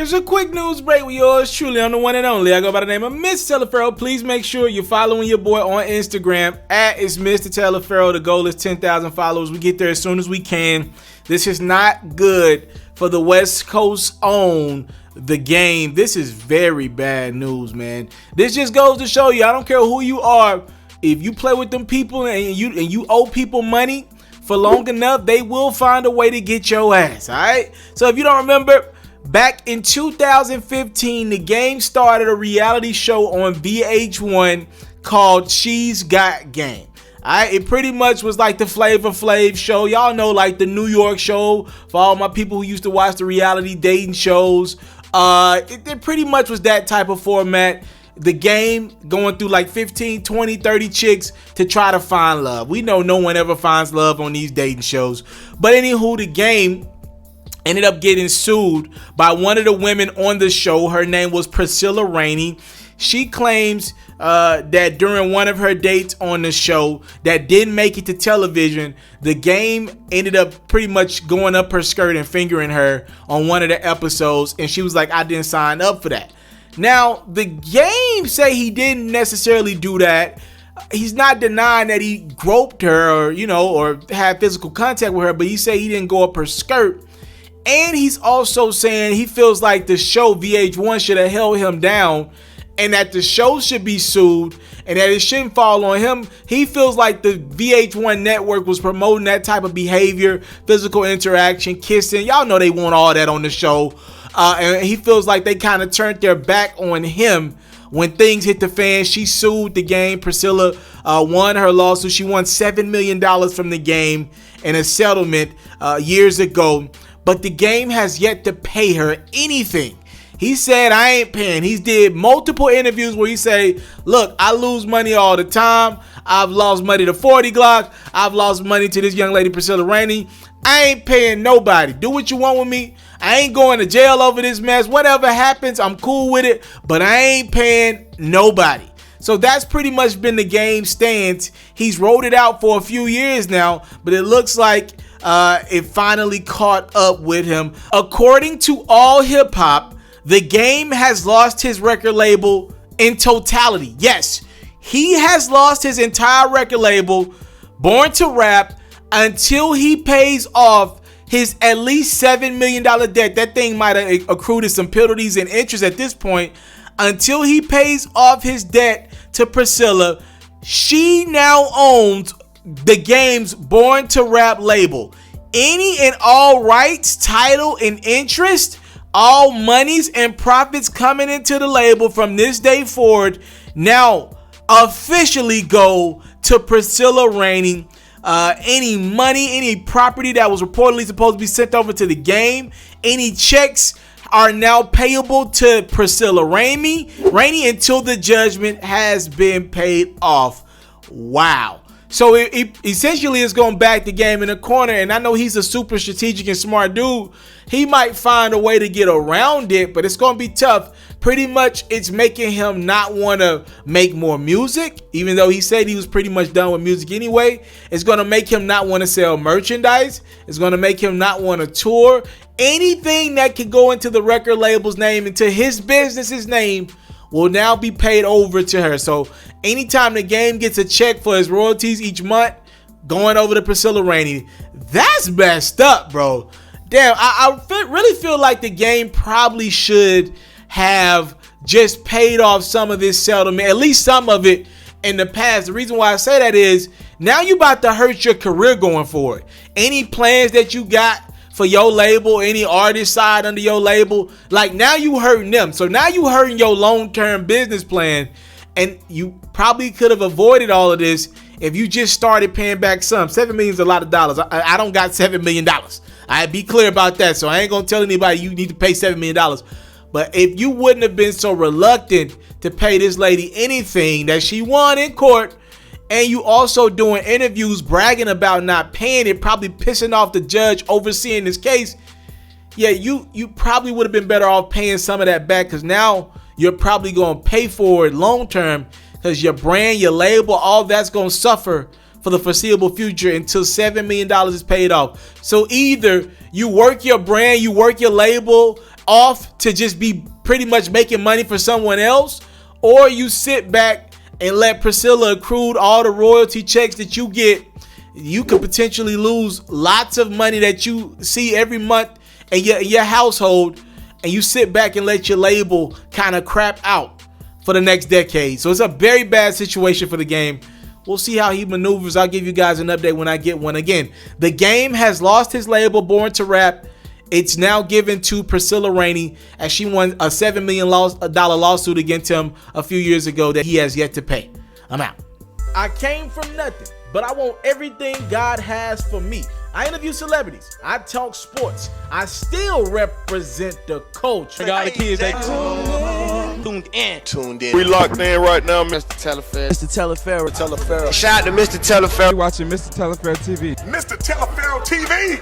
Here's a quick news break with yours truly. I'm the one and only. I go by the name of Mr. Taliaferro. Please make sure you're following your boy on Instagram at itsmrtaliaferro. The goal is 10,000 followers. We get there as soon as we can. This is not good for the West Coast own The Game. This is very bad news, man. This just goes to show you, I don't care who you are, if you play with them people and you owe people money for long enough, they will find a way to get your ass. All right. So if you don't remember, back in 2015, The Game started a reality show on VH1 called She's Got Game. Alright, it pretty much was like the Flavor Flav show. Y'all know, like the New York show for all my people who used to watch the reality dating shows. It pretty much was that type of format. The Game going through like 15, 20, 30 chicks to try to find love. We know no one ever finds love on these dating shows. But anywho, The Game ended up getting sued by one of the women on the show. Her name was Priscilla Rainey. She claims that during one of her dates on the show that didn't make it to television, The Game ended up pretty much going up her skirt and fingering her on one of the episodes. And she was like, I didn't sign up for that. Now, The Game say he didn't necessarily do that. He's not denying that he groped her or had physical contact with her, but he said he didn't go up her skirt. And he's also saying he feels like the show VH1 should have held him down and that the show should be sued and that it shouldn't fall on him. He feels like the VH1 network was promoting that type of behavior, physical interaction, kissing. Y'all know they want all that on the show. And he feels like they kind of turned their back on him when things hit the fan. She sued The Game. Priscilla won her lawsuit. She won $7 million from The Game in a settlement years ago. But The Game has yet to pay her anything. He said, I ain't paying. He's did multiple interviews where he say, look, I lose money all the time. I've lost money to 40 Glock. I've lost money to this young lady, Priscilla Rainey. I ain't paying nobody. Do what you want with me. I ain't going to jail over this mess. Whatever happens, I'm cool with it. But I ain't paying nobody. So that's pretty much been The Game's stance. He's rolled it out for a few years now, but it looks like it finally caught up with him. According to All Hip Hop, The Game has lost his record label in totality. Yes, he has lost his entire record label, Born to Rap, until he pays off his at least $7 million debt. That thing might have accrued to some penalties and interest at this point. Until he pays off his debt to Priscilla, she now owns The Game's Born to Rap label. Any and all rights, title, and interest, all monies and profits coming into the label from this day forward now officially go to Priscilla Rainey. Any money, any property that was reportedly supposed to be sent over to The Game, any checks are now payable to Priscilla Rainey until the judgment has been paid off. Wow. So it essentially is going back The Game in the corner, and I know he's a super strategic and smart dude. He might find a way to get around it, but it's going to be tough. Pretty much it's making him not want to make more music, even though he said he was pretty much done with music anyway. It's going to make him not want to sell merchandise. It's going to make him not want to tour. Anything that can go into the record label's name, into his business's name, will now be paid over to her. So anytime The Game gets a check for his royalties each month, going over to Priscilla Rainey, that's messed up, bro. Damn, I really feel like The Game probably should have just paid off some of this settlement, at least some of it, in the past. The reason why I say that is now you about to hurt your career going forward. Any plans that you got for your label, any artist side under your label, like now you hurting them. So now you hurting your long-term business plan, and you probably could have avoided all of this if you just started paying back some. $7 million is a lot of dollars. I don't got $7 million. I'd be clear about that. So I ain't gonna tell anybody you need to pay $7 million. But if you wouldn't have been so reluctant to pay this lady anything that she won in court, and you also doing interviews bragging about not paying it, probably pissing off the judge overseeing this case, yeah, you probably would have been better off paying some of that back, because now you're probably going to pay for it long term, because your brand, your label, all that's going to suffer for the foreseeable future until $7 million is paid off. So either you work your brand, you work your label, off to just be pretty much making money for someone else, or you sit back and let Priscilla accrue all the royalty checks that you get. You could potentially lose lots of money that you see every month in your household, and you sit back and let your label kind of crap out for the next decade. So it's a very bad situation for the game. We'll see how he maneuvers. I'll give you guys an update when I get one. Again, the game has lost his label, Born to Rap. It's now given to Priscilla Rainey, as she won a $7 million lawsuit against him a few years ago that he has yet to pay. I'm out. I came from nothing, but I want everything God has for me. I interview celebrities. I talk sports. I still represent the culture. I got the kids, they tuned in. We locked in right now, Mr. Taliaferro. Taliaferro. Shout out to Mr. Taliaferro. You're watching Mr. Taliaferro TV. Mr. Taliaferro TV.